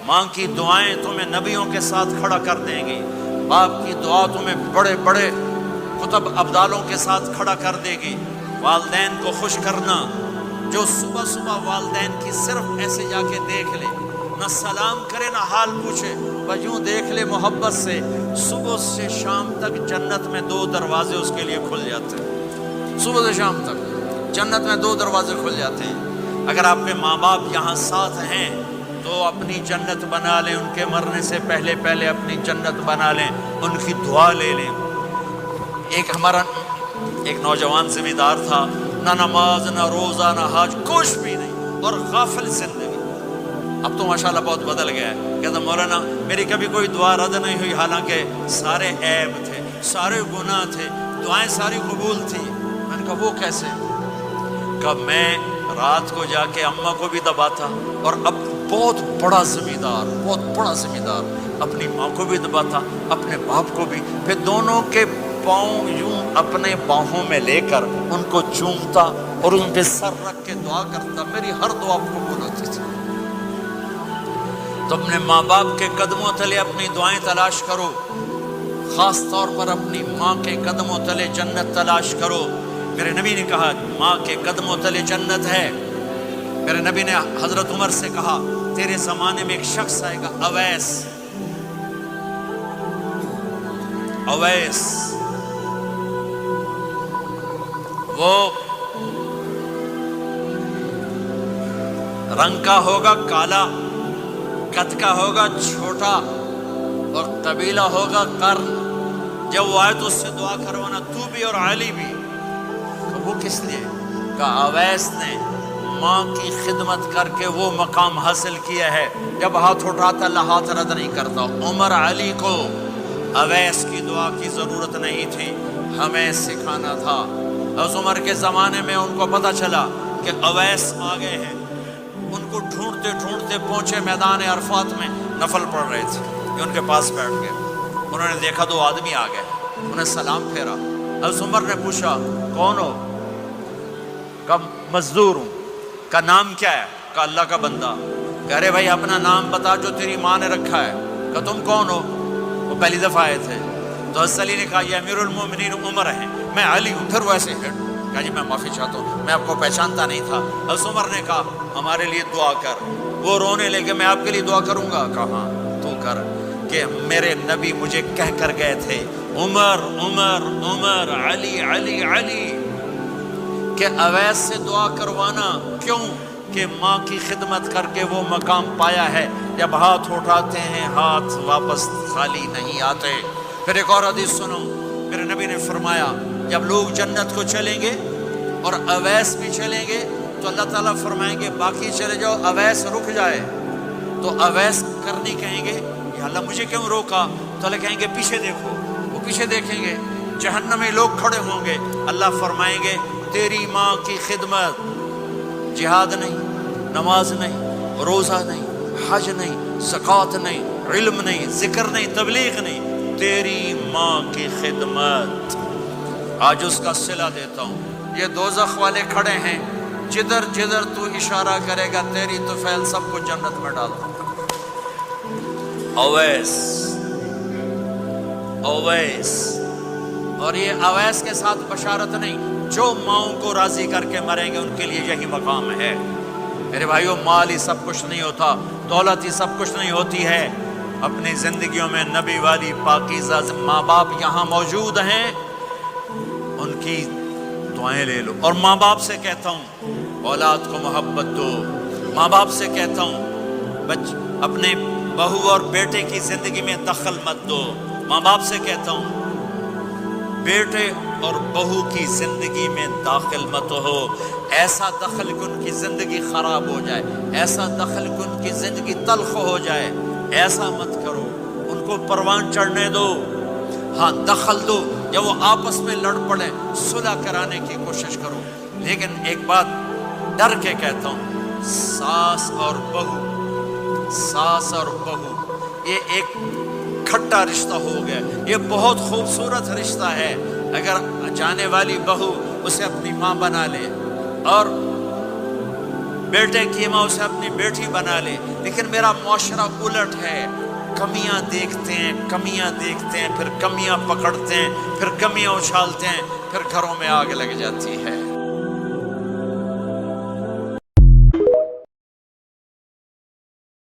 ماں کی دعائیں تمہیں نبیوں کے ساتھ کھڑا کر دیں گی، باپ کی دعا تمہیں بڑے بڑے کتب ابدالوں کے ساتھ کھڑا کر دے گی۔ والدین کو خوش کرنا، جو صبح صبح والدین کی صرف ایسے جا کے دیکھ لے، نہ سلام کرے نہ حال پوچھے، بس یوں دیکھ لے محبت سے، صبح سے شام تک جنت میں 2 دروازے اس کے لیے کھل جاتے ہیں۔ صبح سے شام تک جنت میں 2 دروازے کھل جاتے ہیں۔ اگر آپ کے ماں باپ یہاں ساتھ ہیں تو اپنی جنت بنا لیں، ان کے مرنے سے پہلے پہلے اپنی جنت بنا لیں، ان کی دعا لے لیں۔ ہمارا ایک نوجوان ذمہ دار تھا، نہ نماز نہ روزہ نہ حج، کچھ بھی نہیں، اور غافل زندگی۔ اب تو ماشاءاللہ بہت بدل گیا ہے، کہتا مولانا میری کبھی کوئی دعا رد نہیں ہوئی، حالانکہ سارے عیب تھے، سارے گناہ تھے، دعائیں ساری قبول تھی۔ میں نے کہا وہ کیسے؟ کہ میں رات کو جا کے اماں کو بھی دباتا، اور اب بہت بڑا ذمہ دار اپنی ماں کو بھی دباتا، اپنے باپ کو بھی، پھر دونوں کے پاؤں یوں اپنے باہوں میں لے کر ان کو چومتا اور ان پہ سر رکھ کے دعا کرتا، میری ہر دعا قبول ہوتی تھی۔ تو اپنے ماں باپ کے قدموں تلے اپنی دعائیں تلاش کرو، خاص طور پر اپنی ماں کے قدموں تلے جنت تلاش کرو۔ میرے نبی نے کہا ماں کے قدموں تلے جنت ہے۔ میرے نبی نے حضرت عمر سے کہا تیرے زمانے میں ایک شخص آئے گا، اویس، وہ رنگ کا ہوگا کالا، قد کا ہوگا چھوٹا، اور قبیلہ ہوگا قرن۔ جب وہ آئے تو اس سے دعا کروانا، تو بھی اور علی بھی۔ کہ وہ کس لیے؟ کہ اویس نے ماں کی خدمت کر کے وہ مقام حاصل کیا ہے، جب ہاتھ اٹھاتا اللہ ہاتھ رد نہیں کرتا۔ عمر علی کو اویس کی دعا کی ضرورت نہیں تھی، ہمیں سکھانا تھا۔ اس عمر کے زمانے میں ان کو پتہ چلا کہ اویس آ گئے ہیں، ان کو ڈھونڈتے ڈھونڈتے پہنچے میدان عرفات میں، نفل پڑھ رہے تھے، یہ ان کے پاس بیٹھ گئے۔ انہوں نے دیکھا 2 آدمی آ گئے، انہیں سلام پھیرا۔ حضرت عمر نے پوچھا کون ہو؟ کہ مزدور ہوں۔ کا نام کیا ہے؟ کہ اللہ کا بندہ۔ کہہ رہے بھائی اپنا نام بتا جو تیری ماں نے رکھا ہے۔ کہ تم کون ہو؟ وہ پہلی دفعہ آئے تھے۔ تو حضرت علی نے کہا یہ امیر المومنین عمر ہیں، میں علی ہوں۔ پھر وہ ایسے کہا جی میں معافی چاہتا ہوں، میں آپ کو پہچانتا نہیں تھا۔ حضرت عمر نے کہا ہمارے لیے دعا کر۔ وہ رونے لگے میں آپ کے لیے دعا کروں گا۔ کہا تو کر، کہ میرے نبی مجھے کہہ کر گئے تھے عمر عمر عمر، علی علی علی، کہ اویس سے دعا کروانا۔ کیوں؟ کہ ماں کی خدمت کر کے وہ مقام پایا ہے، جب ہاتھ اٹھاتے ہیں ہاتھ واپس خالی نہیں آتے۔ پھر ایک اور حدیث سنو، میرے نبی نے فرمایا جب لوگ جنت کو چلیں گے اور اویس بھی چلیں گے تو اللہ تعالیٰ فرمائیں گے باقی چلے جاؤ، اویس رک جائے۔ تو اویس کرنی کہیں گے یا اللہ مجھے کیوں روکا؟ تو اللہ کہیں گے پیچھے دیکھو۔ وہ پیچھے دیکھیں گے، جہنمی لوگ کھڑے ہوں گے، اللہ فرمائیں گے تیری ماں کی خدمت، جہاد نہیں، نماز نہیں، روزہ نہیں، حج نہیں، زکوٰۃ نہیں، علم نہیں، ذکر نہیں، تبلیغ نہیں، تیری ماں کی خدمت۔ آج اس کا صلہ دیتا ہوں۔ یہ دوزخ والے کھڑے ہیں، جدھر جدھر تو اشارہ کرے گا تیری طفیل سب کو جنت میں ڈال دوں گا۔ اویس، اور یہ اویس کے ساتھ بشارت نہیں، جو ماؤں کو راضی کر کے مریں گے ان کے لیے یہی مقام ہے۔ میرے بھائیوں مال ہی سب کچھ نہیں ہوتا، دولت ہی سب کچھ نہیں ہوتی ہے۔ اپنی زندگیوں میں نبی والی پاکیزہ ماں باپ یہاں موجود ہیں، ان کی دعائیں لے لو۔ اور ماں باپ سے کہتا ہوں اولاد کو محبت دو۔ ماں باپ سے کہتا ہوں اپنے بہو اور بیٹے کی زندگی میں دخل مت دو۔ ماں باپ سے کہتا ہوں بیٹے اور بہو کی زندگی میں داخل مت ہو۔ ایسا دخل کہ ان کی زندگی خراب ہو جائے، ایسا دخل کہ ان کی زندگی تلخ ہو جائے، ایسا مت کرو۔ ان کو پروان چڑھنے دو، ہاں دخل دو، یا وہ آپس میں لڑ پڑے صلح کرانے کی کوشش کرو۔ لیکن ایک بات ڈر کے کہتا ہوں، ساس اور بہو یہ ایک کھٹا رشتہ ہو گیا، یہ بہت خوبصورت رشتہ ہے۔ اگر جانے والی بہو اسے اپنی ماں بنا لے اور بیٹے کی ماں اسے اپنی بیٹی بنا لے، لیکن میرا معاشرہ الٹ ہے، کمیاں دیکھتے ہیں، کمیاں دیکھتے ہیں، پھر کمیاں پکڑتے ہیں، پھر کمیاں اچھالتے ہیں، پھر گھروں میں آگ لگ جاتی ہے۔